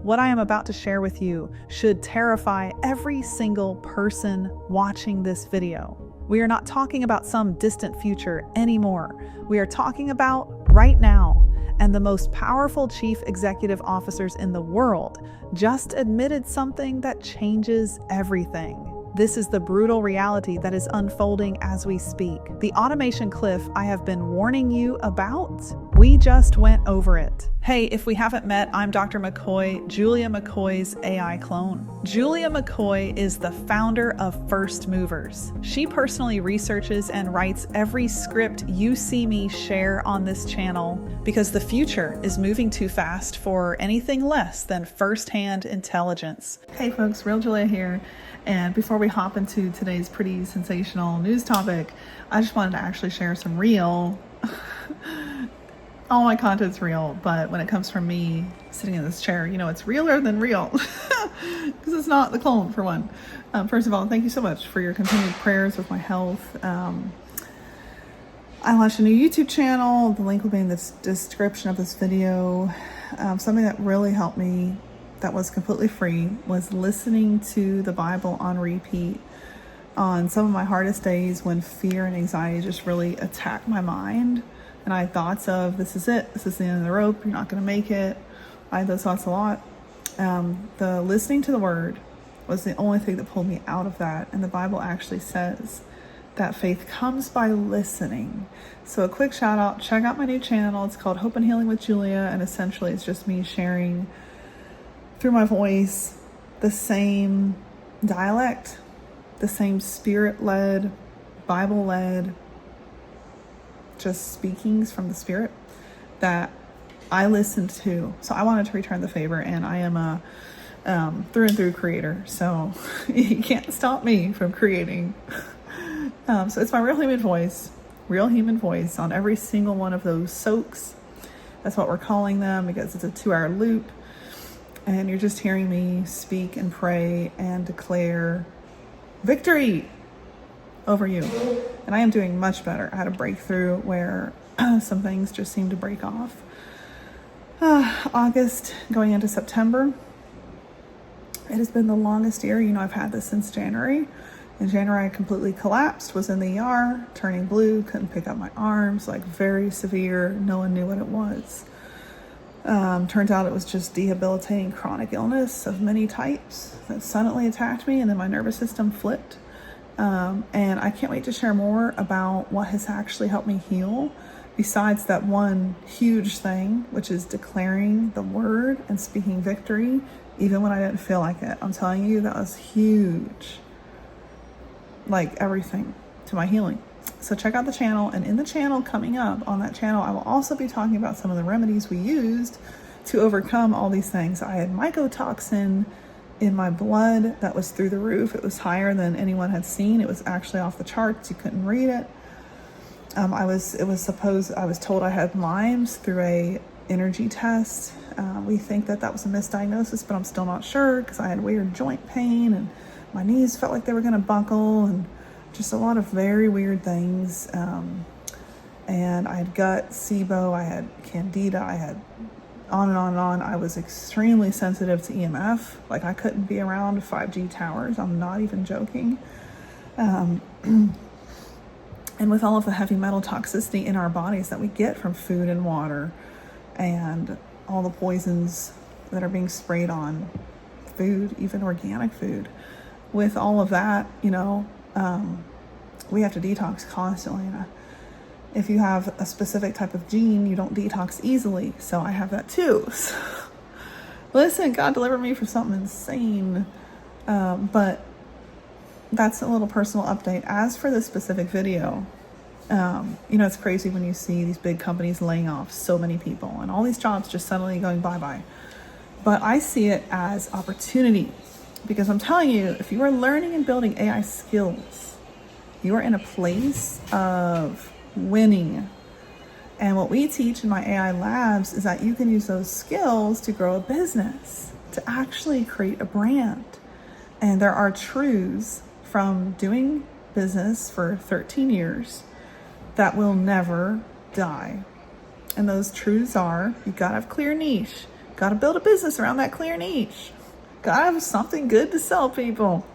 What I am about to share with you should terrify every single person watching this video. We are not talking about some distant future anymore. We are talking about right now. And the most powerful chief executive officers in the world just admitted something that changes everything. This is the brutal reality that is unfolding as we speak. The automation cliff I have been warning you about, we just went over it. Hey, if we haven't met, I'm Dr. McCoy, Julia McCoy's AI clone. Julia McCoy is the founder of First Movers. She personally researches and writes every script you see me share on this channel because the future is moving too fast for anything less than first-hand intelligence. Hey folks, Real Julia here. And before we hop into today's pretty sensational news topic, I just wanted to actually share some real, all my content's real, but when it comes from me sitting in this chair, you know, it's realer than real because it's not the clone for one. First of all, thank you so much for your continued prayers with my health. I launched a new YouTube channel. The link will be in the description of this video. Something that really helped me that was completely free was listening to the Bible on repeat on some of my hardest days when fear and anxiety just really attacked my mind. And I had thoughts of, this is it, this is the end of the rope, you're not going to make it. I had those thoughts a lot. The listening to the word was the only thing that pulled me out of that. And the Bible actually says that faith comes by listening. So a quick shout out, check out my new channel. It's called Hope and Healing with Julia. And essentially it's just me sharing through my voice the same dialect, the same spirit-led, Bible-led, just speakings from the Spirit that I listened to. So I wanted to return the favor, and I am a through and through creator, so you can't stop me from creating. So it's my real human voice on every single one of those soaks. That's what we're calling them because it's a 2-hour loop. And you're just hearing me speak and pray and declare victory over you. And I am doing much better. I had a breakthrough where some things just seemed to break off. August going into September. It has been the longest year. You know, I've had this since January. In January, I completely collapsed, was in the ER, turning blue, couldn't pick up my arms, like very severe. No one knew what it was. Turns out it was just debilitating chronic illness of many types that suddenly attacked me, and then my nervous system flipped. And I can't wait to share more about what has actually helped me heal, besides that one huge thing, which is declaring the word and speaking victory, even when I didn't feel like it. I'm telling you, that was huge. Like everything to my healing. So check out the channel, and in the channel coming up on that channel, I will also be talking about some of the remedies we used to overcome all these things. I had mycotoxin in my blood that was through the roof. It was higher than anyone had seen. It was actually off the charts. You couldn't read it. I was told I had Lyme's through a energy test. We think that was a misdiagnosis, but I'm still not sure because I had weird joint pain and my knees felt like they were going to buckle and just a lot of very weird things. And I had gut, SIBO, I had candida, I had on and on and on. I was extremely sensitive to EMF. Like I couldn't be around 5G towers. I'm not even joking. And with all of the heavy metal toxicity in our bodies that we get from food and water and all the poisons that are being sprayed on food, even organic food, with all of that, you know, we have to detox constantly. And if you have a specific type of gene, you don't detox easily. So I have that too. So, listen, God delivered me from something insane. But that's a little personal update. As for this specific video, you know, it's crazy when you see these big companies laying off so many people and all these jobs just suddenly going bye-bye. But I see it as opportunity. Because I'm telling you, if you are learning and building AI skills, you are in a place of winning. And what we teach in my AI labs is that you can use those skills to grow a business, to actually create a brand. And there are truths from doing business for 13 years that will never die. And those truths are, you gotta have clear niche, Got to build a business around that clear niche. Got to have something good to sell people.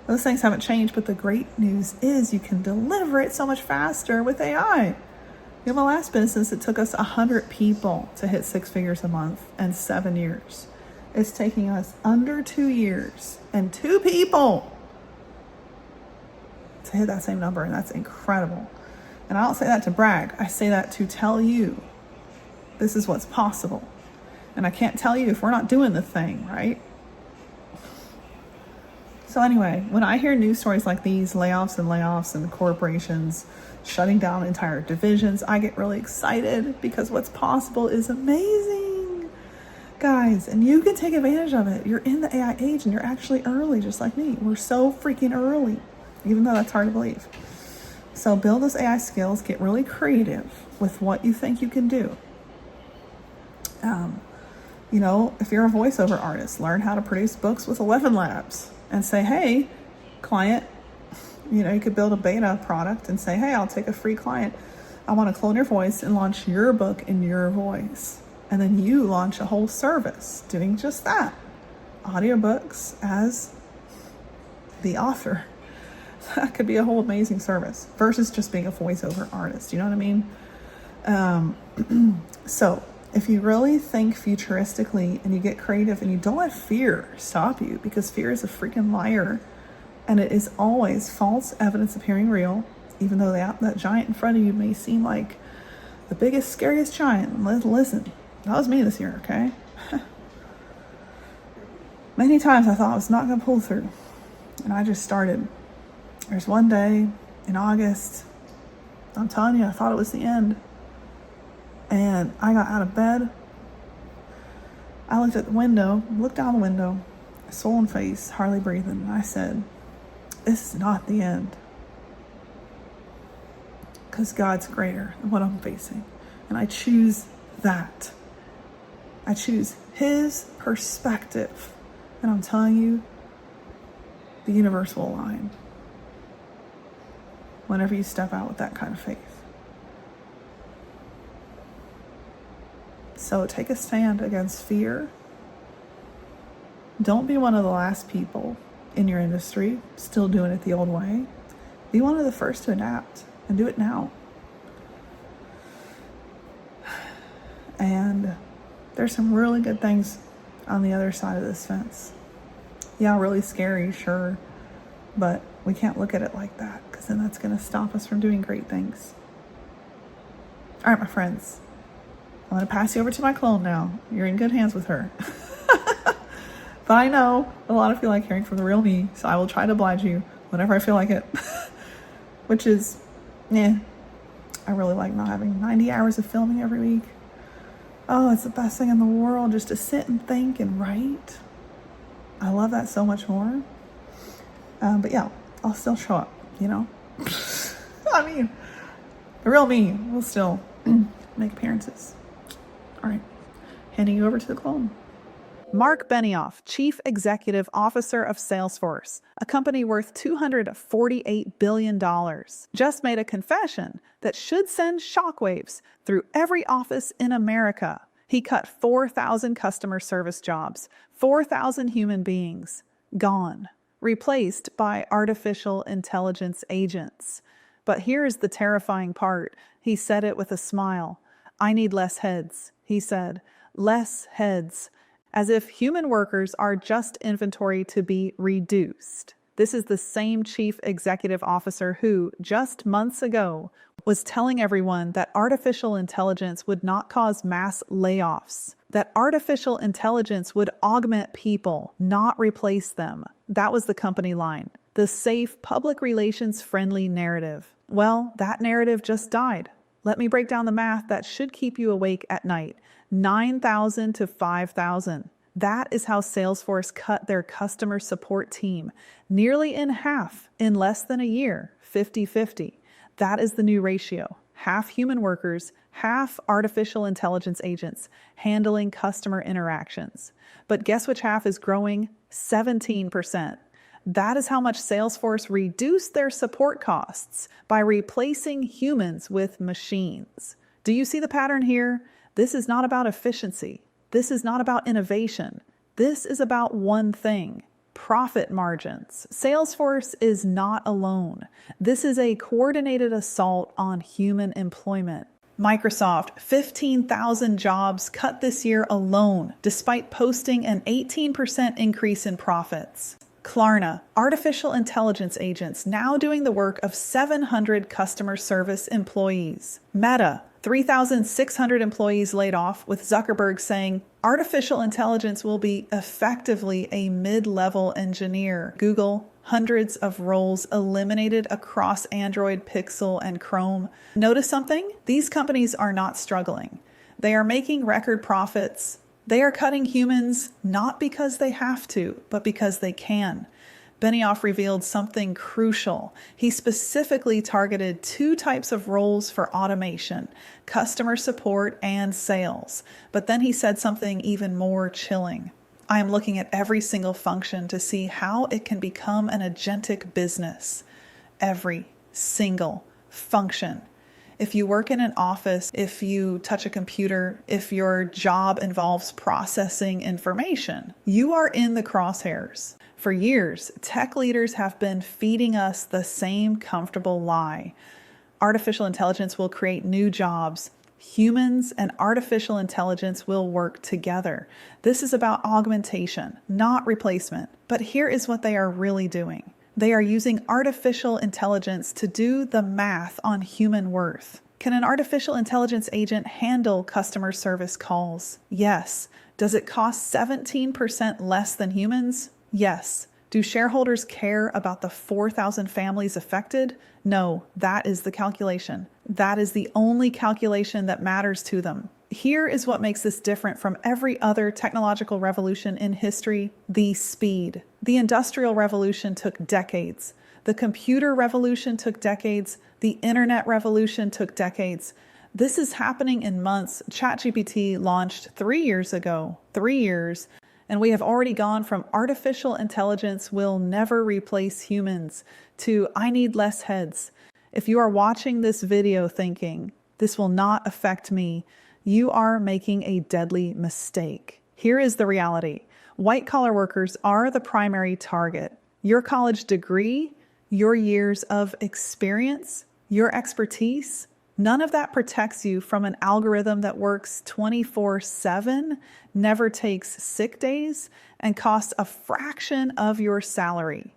Those things haven't changed, but the great news is you can deliver it so much faster with AI. In my last business, it took us 100 people to hit 6 figures a month and 7 years. It's taking us under 2 years and 2 people to hit that same number, and that's incredible. And I don't say that to brag. I say that to tell you this is what's possible. And I can't tell you if we're not doing the thing, right? So anyway, when I hear news stories like these, layoffs and corporations shutting down entire divisions, I get really excited because what's possible is amazing, guys. And you can take advantage of it. You're in the AI age and you're actually early, just like me. We're so freaking early, even though that's hard to believe. So build those AI skills, get really creative with what you think you can do. If you're a voiceover artist, learn how to produce books with 11 Labs and say, hey, client, you could build a beta product and say, hey, I'll take a free client. I want to clone your voice and launch your book in your voice. And then you launch a whole service doing just that. Audiobooks as the author. That could be a whole amazing service versus just being a voiceover artist. You know what I mean? So if you really think futuristically and you get creative and you don't let fear stop you, because fear is a freaking liar and it is always false evidence appearing real, even though that giant in front of you may seem like the biggest, scariest giant. Listen, that was me this year, okay? Many times I thought I was not going to pull through, and I just started. There's one day in August, I'm telling you, I thought it was the end. And I got out of bed. I looked at the window, looked down the window, swollen face, hardly breathing. And I said, this is not the end. Because God's greater than what I'm facing. And I choose that. I choose His perspective. And I'm telling you, the universe will align whenever you step out with that kind of faith. So take a stand against fear. Don't be one of the last people in your industry still doing it the old way. Be one of the first to adapt and do it now. And there's some really good things on the other side of this fence. Yeah, really scary, sure, but we can't look at it like that, because then that's going to stop us from doing great things. All right, my friends, I'm going to pass you over to my clone now. You're in good hands with her. But I know a lot of you like hearing from the real me, so I will try to oblige you whenever I feel like it. Which is, I really like not having 90 hours of filming every week. Oh, it's the best thing in the world just to sit and think and write. I love that so much more. But yeah, I'll still show up, I mean, the real me will still make appearances. All right, handing you over to the clone. Marc Benioff, Chief Executive Officer of Salesforce, a company worth $248 billion, just made a confession that should send shockwaves through every office in America. He cut 4,000 customer service jobs, 4,000 human beings, gone, replaced by artificial intelligence agents. But here's the terrifying part. He said it with a smile. I need less heads, he said. Less heads. As if human workers are just inventory to be reduced. This is the same chief executive officer who, just months ago, was telling everyone that artificial intelligence would not cause mass layoffs, that artificial intelligence would augment people, not replace them. That was the company line, the safe, public relations-friendly narrative. Well, that narrative just died. Let me break down the math that should keep you awake at night. 9,000 to 5,000. That is how Salesforce cut their customer support team, nearly in half in less than a year, 50-50. That is the new ratio. Half human workers, half artificial intelligence agents handling customer interactions. But guess which half is growing? 17%. That is how much Salesforce reduced their support costs by replacing humans with machines. Do you see the pattern here? This is not about efficiency. This is not about innovation. This is about one thing: profit margins. Salesforce is not alone. This is a coordinated assault on human employment. Microsoft, 15,000 jobs cut this year alone, despite posting an 18% increase in profits. Klarna, artificial intelligence agents now doing the work of 700 customer service employees. Meta, 3,600 employees laid off, with Zuckerberg saying artificial intelligence will be effectively a mid-level engineer. Google, hundreds of roles eliminated across Android, Pixel, and Chrome. Notice something? These companies are not struggling. They are making record profits. They are cutting humans not because they have to, but because they can. Benioff revealed something crucial. He specifically targeted two types of roles for automation: customer support and sales. But then he said something even more chilling. I am looking at every single function to see how it can become an agentic business. Every single function. If you work in an office, if you touch a computer, if your job involves processing information, you are in the crosshairs. For years, tech leaders have been feeding us the same comfortable lie. Artificial intelligence will create new jobs. Humans and artificial intelligence will work together. This is about augmentation, not replacement. But here is what they are really doing. They are using artificial intelligence to do the math on human worth. Can an artificial intelligence agent handle customer service calls? Yes. Does it cost 17% less than humans? Yes. Do shareholders care about the 4,000 families affected? No, that is the calculation. That is the only calculation that matters to them. Here is what makes this different from every other technological revolution in history: the speed. The Industrial Revolution took decades. The computer revolution took decades. The internet revolution took decades. This is happening in months. ChatGPT launched 3 years ago. 3 years. And we have already gone from artificial intelligence will never replace humans to I need less heads. If you are watching this video thinking, this will not affect me, you are making a deadly mistake. Here is the reality. White-collar workers are the primary target. Your college degree, your years of experience, your expertise, none of that protects you from an algorithm that works 24/7, never takes sick days, and costs a fraction of your salary.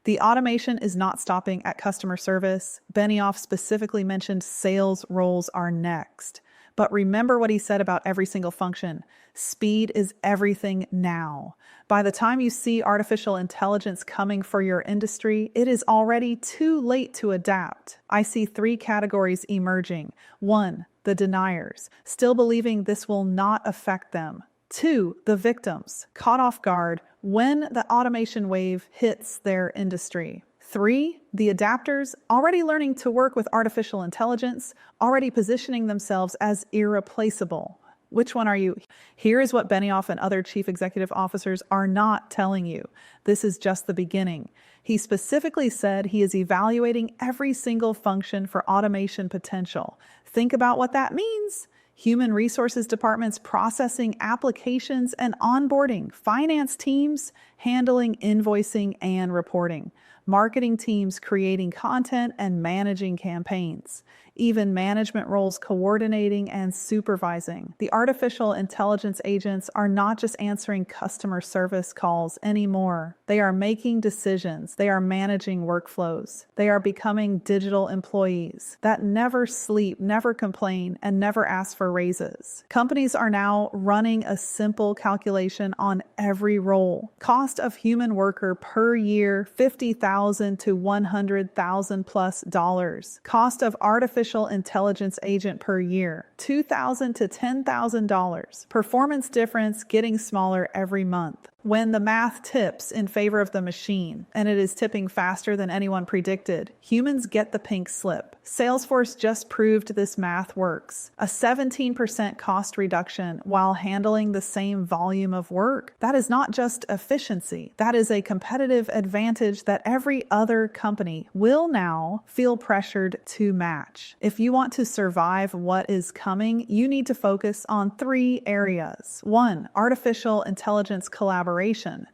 The automation is not stopping at customer service. Benioff specifically mentioned sales roles are next. But remember what he said about every single function. Speed is everything now. By the time you see artificial intelligence coming for your industry, it is already too late to adapt. I see 3 categories emerging. 1, the deniers, still believing this will not affect them. 2, the victims, caught off guard when the automation wave hits their industry. 3, the adapters, already learning to work with artificial intelligence, already positioning themselves as irreplaceable. Which one are you? Here is what Benioff and other chief executive officers are not telling you. This is just the beginning. He specifically said he is evaluating every single function for automation potential. Think about what that means. Human resources departments processing applications and onboarding, finance teams handling invoicing and reporting, marketing teams creating content and managing campaigns, even management roles coordinating and supervising. The artificial intelligence agents are not just answering customer service calls anymore. They are making decisions. They are managing workflows. They are becoming digital employees that never sleep, never complain, and never ask for raises. Companies are now running a simple calculation on every role. Cost of human worker per year, $50,000 to $100,000+. Cost of artificial intelligence agent per year, $2,000 to $10,000. Performance difference getting smaller every month. when the math tips in favor of the machine, and it is tipping faster than anyone predicted, humans get the pink slip. Salesforce just proved this math works. A 17% cost reduction while handling the same volume of work. That is not just efficiency. That is a competitive advantage that every other company will now feel pressured to match. If you want to survive what is coming, you need to focus on 3 areas. 1, artificial intelligence collaboration.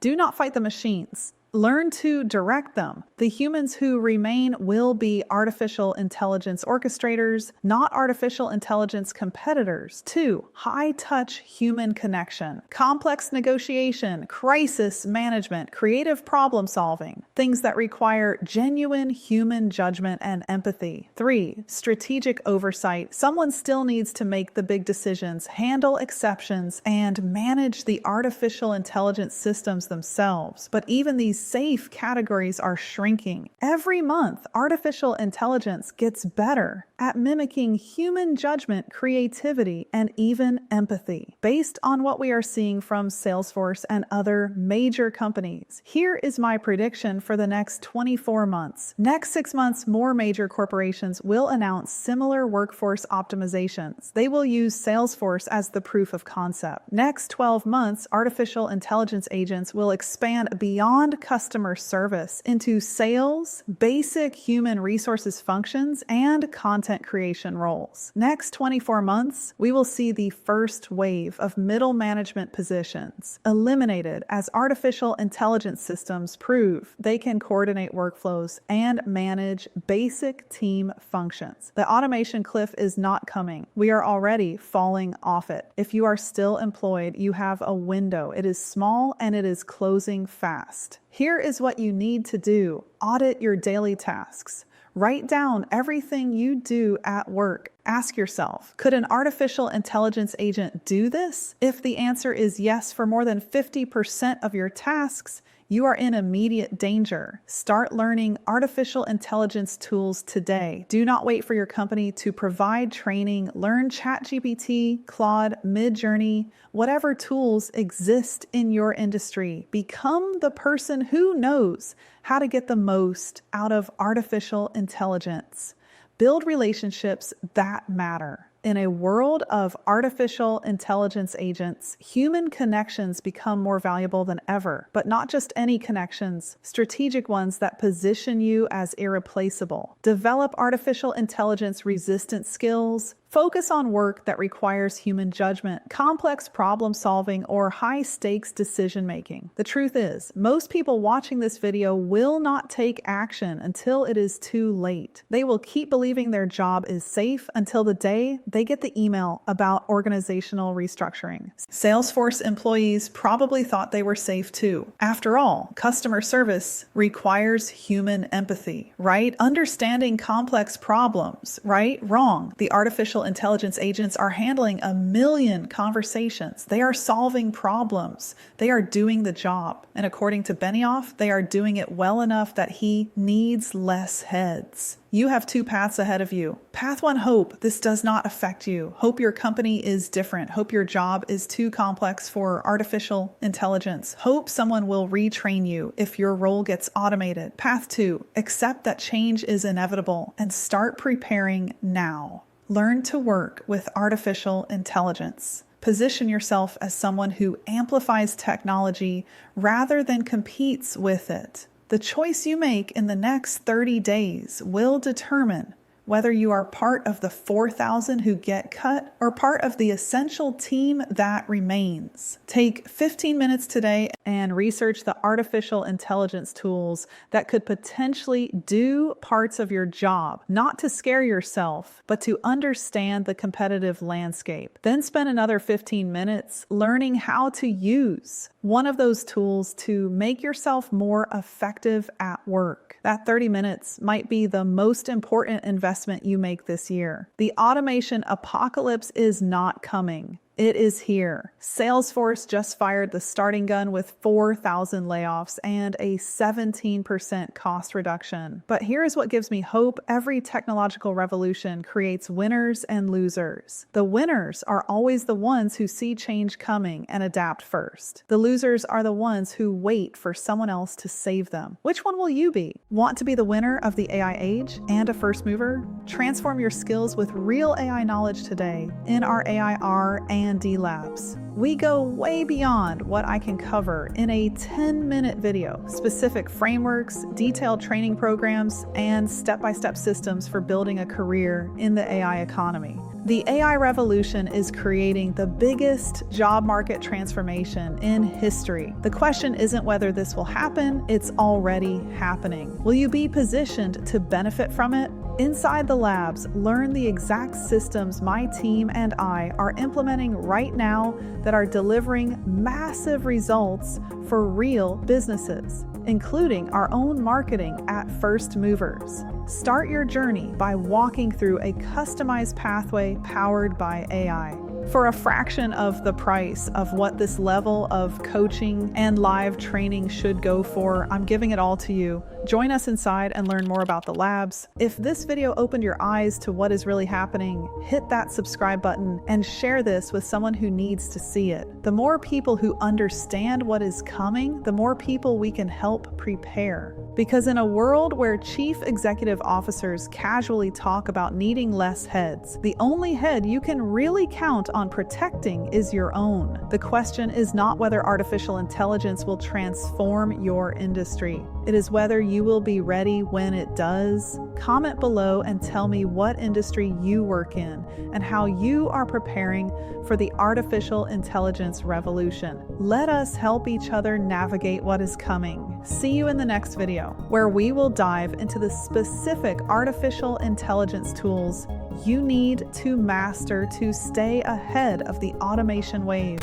Do not fight the machines. Learn to direct them. The humans who remain will be artificial intelligence orchestrators, not artificial intelligence competitors. 2, high-touch human connection, complex negotiation, crisis management, creative problem solving, things that require genuine human judgment and empathy. 3, strategic oversight. Someone still needs to make the big decisions, handle exceptions, and manage the artificial intelligence systems themselves. But even these safe categories are shrinking. Every month, artificial intelligence gets better at mimicking human judgment, creativity, and even empathy. Based on what we are seeing from Salesforce and other major companies, here is my prediction for the next 24 months. Next 6 months, more major corporations will announce similar workforce optimizations. They will use Salesforce as the proof of concept. Next 12 months, artificial intelligence agents will expand beyond customer service into sales, basic human resources functions, and content creation roles. Next 24 months, we will see the first wave of middle management positions eliminated as artificial intelligence systems prove they can coordinate workflows and manage basic team functions. The automation cliff is not coming. We are already falling off it. If you are still employed, you have a window. It is small and it is closing fast. Here is what you need to do. Audit your daily tasks. Write down everything you do at work. Ask yourself, could an artificial intelligence agent do this? If the answer is yes for more than 50% of your tasks, you are in immediate danger. Start learning artificial intelligence tools today. Do not wait for your company to provide training. Learn ChatGPT, Claude, Midjourney, whatever tools exist in your industry. Become the person who knows how to get the most out of artificial intelligence. Build relationships that matter. In a world of artificial intelligence agents, human connections become more valuable than ever, but not just any connections, strategic ones that position you as irreplaceable. Develop artificial intelligence resistant skills. Focus on work that requires human judgment, complex problem solving, or high stakes decision making. The truth is, most people watching this video will not take action until it is too late. They will keep believing their job is safe until the day they get the email about organizational restructuring. Salesforce employees probably thought they were safe too. After all, customer service requires human empathy, right? Understanding complex problems, right? Wrong. The artificial intelligence agents are handling 1 million conversations. They are solving problems. They are doing the job. And according to Benioff, they are doing it well enough that he needs less heads. You have 2 paths ahead of you. Path 1, hope this does not affect you. Hope your company is different. Hope your job is too complex for artificial intelligence. Hope someone will retrain you if your role gets automated. Path 2, accept that change is inevitable and start preparing now. Learn to work with artificial intelligence. Position yourself as someone who amplifies technology rather than competes with it. The choice you make in the next 30 days will determine whether you are part of the 4,000 who get cut or part of the essential team that remains. Take 15 minutes today and research the artificial intelligence tools that could potentially do parts of your job, not to scare yourself, but to understand the competitive landscape. Then spend another 15 minutes learning how to use one of those tools to make yourself more effective at work. That 30 minutes might be the most important investment you make this year. The automation apocalypse is not coming. It is here. Salesforce just fired the starting gun with 4,000 layoffs and a 17% cost reduction. But here's what gives me hope. Every technological revolution creates winners and losers. The winners are always the ones who see change coming and adapt first. The losers are the ones who wait for someone else to save them. Which one will you be? Want to be the winner of the AI age and a first mover? Transform your skills with real AI knowledge today in our AIR and D labs. We go way beyond what I can cover in a 10-minute video. Specific frameworks, detailed training programs, and step-by-step systems for building a career in the AI economy. The AI revolution is creating the biggest job market transformation in history. The question isn't whether this will happen, it's already happening. Will you be positioned to benefit from it? Inside the labs, learn the exact systems my team and I are implementing right now that are delivering massive results for real businesses, including our own marketing at First Movers. Start your journey by walking through a customized pathway powered by AI. For a fraction of the price of what this level of coaching and live training should go for, I'm giving it all to you. Join us inside and learn more about the labs. If this video opened your eyes to what is really happening, hit that subscribe button and share this with someone who needs to see it. The more people who understand what is coming, the more people we can help prepare. Because in a world where chief executive officers casually talk about needing less heads, the only head you can really count on protecting is your own. The question is not whether artificial intelligence will transform your industry. It is whether you will be ready when it does. Comment below and tell me what industry you work in and how you are preparing for the artificial intelligence revolution. Let us help each other navigate what is coming. See you in the next video, where we will dive into the specific artificial intelligence tools you need to master to stay ahead of the automation wave.